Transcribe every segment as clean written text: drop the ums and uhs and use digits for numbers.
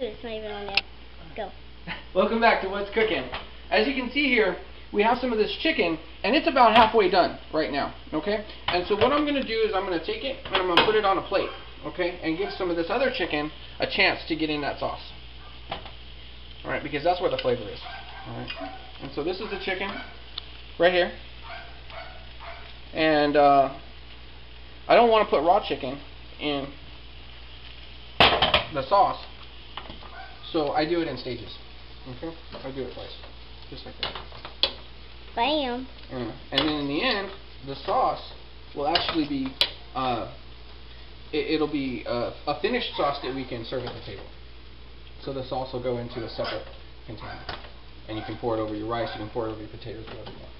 It's not even on yet. Go. Welcome back to What's Cooking. As you can see here, we have some of this chicken, and it's about halfway done right now, okay? And so what I'm going to do is I'm going to take it, and I'm going to put it on a plate, okay? And give some of this other chicken a chance to get in that sauce. Alright, because that's where the flavor is. Alright. And so this is the chicken, right here. And I don't want to put raw chicken in the sauce, so I do it in stages. Okay? I do it twice. Just like that. Bam. Yeah. And then in the end, the sauce will actually be, it'll be a finished sauce that we can serve at the table. So the sauce will go into a separate container. And you can pour it over your rice, you can pour it over your potatoes, whatever you want.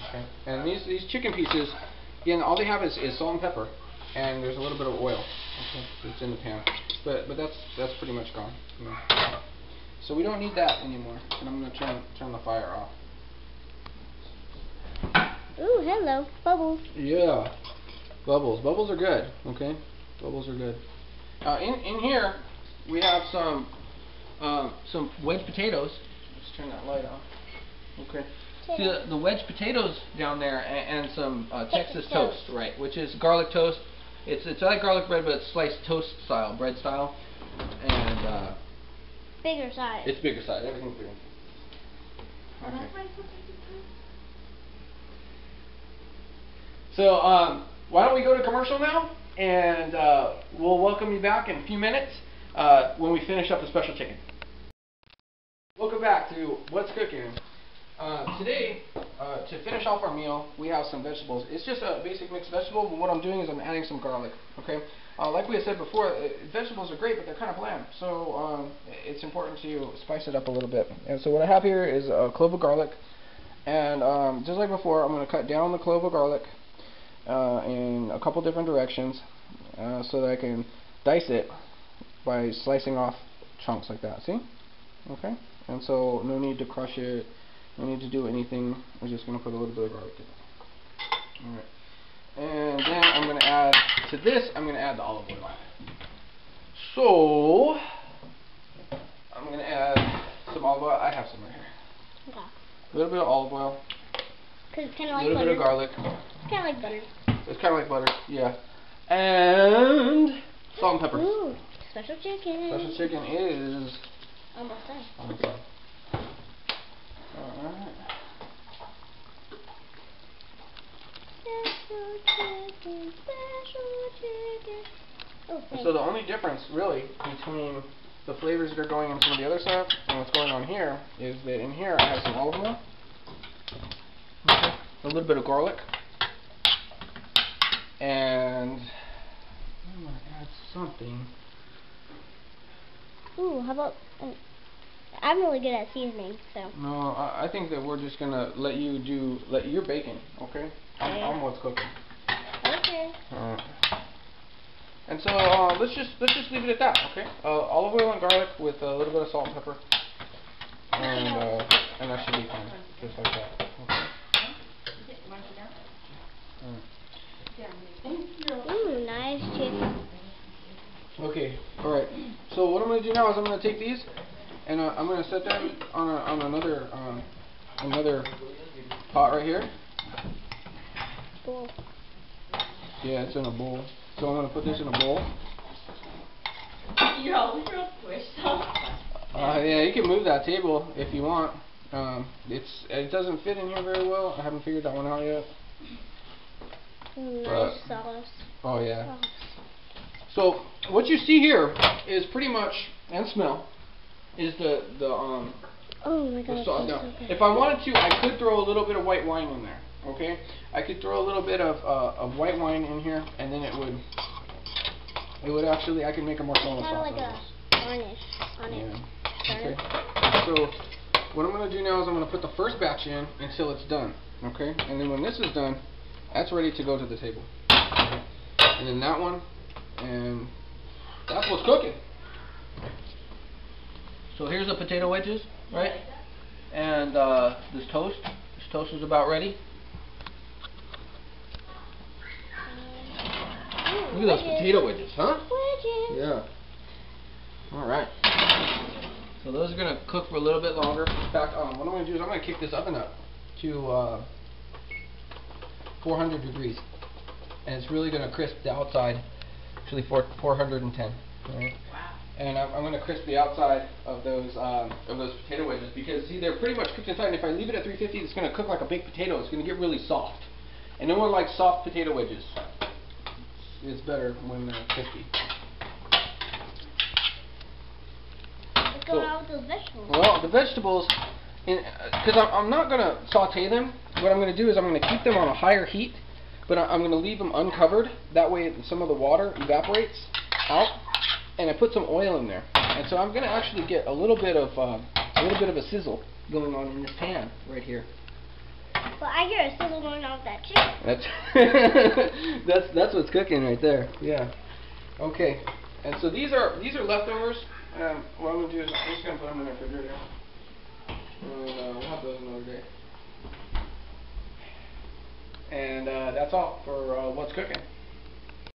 Okay. And these chicken pieces, again, all they have is salt and pepper, and there's a little bit of oil. Okay, it's in the pan, but that's pretty much gone. Yeah. So we don't need that anymore, and I'm going to turn the fire off. Ooh, hello, bubbles. Yeah, bubbles. Bubbles are good. Okay, bubbles are good. In here we have some wedge potatoes. Let's turn that light off. Okay. See the wedge potatoes down there, and some Texas toast, right? Which is garlic toast. It's like garlic bread, but it's sliced toast style, bread style, and bigger size. It's bigger size. Everything's bigger. Okay. So why don't we go to commercial now, and we'll welcome you back in a few minutes when we finish up the special chicken. Welcome back to What's Cooking. Today, to finish off our meal, we have some vegetables. It's just a basic mixed vegetable, but what I'm doing is I'm adding some garlic. Okay, like we had said before, vegetables are great, but they're kind of bland. So it's important to spice it up a little bit. And so what I have here is a clove of garlic, and just like before, I'm going to cut down the clove of garlic in a couple different directions, so that I can dice it by slicing off chunks like that. See? Okay. And so no need to crush it. No need to do anything. I'm just going to put a little bit of garlic in it. Alright. And then I'm going to add to this, I'm going to add the olive oil. So, I'm going to add some olive oil. I have some right here. Okay. A little bit of olive oil. It's kind of like a little butter. bit of garlic. It's kind of like butter. It's kind of like butter, yeah. And salt and pepper. Ooh, special chicken. Special chicken is almost done. Almost done. Alright. Special chicken. Oh, so the only difference, really, between the flavors that are going in some of the other stuff and what's going on here is that in here I have some olive oil, okay, a little bit of garlic, and I'm going to add something. Ooh, how about... I'm really good at seasoning, so... No, I think that we're just going to let you're baking, okay? I'm What's Cooking. Okay. Alright. And so let's just leave it at that, okay? Olive oil and garlic with a little bit of salt and pepper, and that should be fine, just like that. Okay. Ooh, nice chicken. Okay. All right. So what I'm going to do now is I'm going to take these, and I'm going to set them on another pot right here. Bowl. Yeah, it's in a bowl. So I'm going to put this in a bowl. You're always real squished up. Yeah, you can move that table if you want. It doesn't fit in here very well. I haven't figured that one out yet. Nice sauce. Oh yeah. Sauce. So what you see here is pretty much, and smell, is the oh my god. sauce. Now, if I wanted to, I could throw a little bit of white wine in there. Okay, I could throw a little bit of white wine in here, and then it would actually, I could make a marshmallow sauce. Kind of like a garnish on it. Yeah. Okay. So what I'm going to do now is I'm going to put the first batch in until it's done. Okay, and then when this is done, that's ready to go to the table. Okay? And then that one, and that's what's cooking. So here's the potato wedges, right? And this toast. This toast is about ready. Look at those potato wedges, huh? Wedges. Yeah. Alright. So those are going to cook for a little bit longer. In fact, what I'm going to do is I'm going to kick this oven up to 400 degrees. And it's really going to crisp the outside, actually 410. Right? Wow. And I'm going to crisp the outside of those potato wedges because, see, they're pretty much cooked inside. And if I leave it at 350, it's going to cook like a baked potato. It's going to get really soft. And no one likes soft potato wedges. It's better when they're crispy. What's going on with those vegetables? Well, the vegetables, because I'm not going to saute them. What I'm going to do is I'm going to keep them on a higher heat, but I'm going to leave them uncovered. That way some of the water evaporates out, and I put some oil in there. And so I'm going to actually get a little bit of a sizzle going on in this pan right here. Well, I hear a sizzle going on with that too. That's what's cooking right there. Yeah. Okay. And so these are leftovers. What I'm gonna do is I'm just gonna put them in the refrigerator, and we'll have those another day. And that's all for what's cooking.